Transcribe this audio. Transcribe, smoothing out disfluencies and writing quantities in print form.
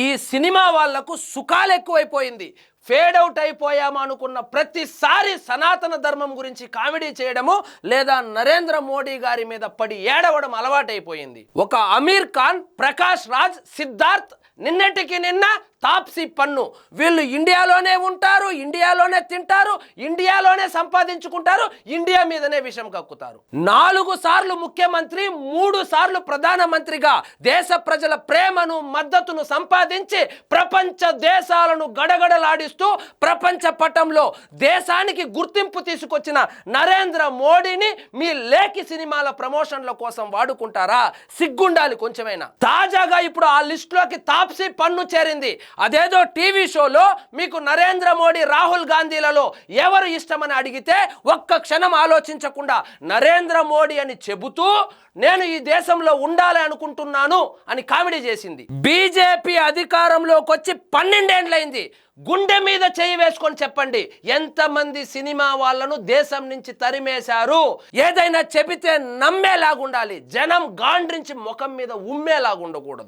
ఈ సినిమా వాళ్లకు సుఖాలు ఎక్కువైపోయింది. ఫేడ్ అవుట్ అయిపోయాము అనుకున్న ప్రతిసారి సనాతన ధర్మం గురించి కామెడీ చేయడము లేదా నరేంద్ర మోడీ గారి మీద పడి ఏడవడం అలవాటైపోయింది. ఒక అమీర్ ఖాన్, ప్రకాష్ రాజ్, సిద్ధార్థ్ నిన్నటికి నిన్న తాప్సీ పన్ను వీళ్ళు ఇండియాలోనే ఉంటారు, ఇండియాలోనే తింటారు, ఇండియాలోనే సంపాదించుకుంటారు, ఇండియా మీదనే విషం కక్కుతారు. 4 సార్లు ముఖ్యమంత్రి, 3 సార్లు ప్రధానమంత్రిగా దేశ ప్రజల ప్రేమను మద్దతును సంపాదించి ప్రపంచ దేశాలను గడగడలాడిస్తూ ప్రపంచ పటంలో దేశానికి గుర్తింపు తీసుకొచ్చిన నరేంద్ర మోడీని మీ లేఖి సినిమాల ప్రమోషన్ల కోసం వాడుకుంటారా? సిగ్గుండాలి కొంచెమైనా. తాజాగా ఇప్పుడు ఆ లిస్టులోకి తాప్సీ పన్ను చేరింది. అదేదో టీవీ షోలో మీకు నరేంద్ర మోడీ, రాహుల్ గాంధీలలో ఎవరు ఇష్టమని అడిగితే ఒక్క క్షణం ఆలోచించకుండా నరేంద్ర మోడీ అని చెబుతూ నేను ఈ దేశంలో ఉండాలి అనుకుంటున్నాను అని కామెడీ చేసింది. బీజేపీ అధికారంలోకి వచ్చి 12 ఏళ్లైంది. గుండె మీద చేయి వేసుకొని చెప్పండి, ఎంతమంది సినిమా వాళ్ళను దేశం నుంచి తరిమేశారు? ఏదైనా చెబితే నమ్మేలాగుండాలి, జనం గాండ్రించి ముఖం మీద ఉమ్మేలాగుండకూడదు.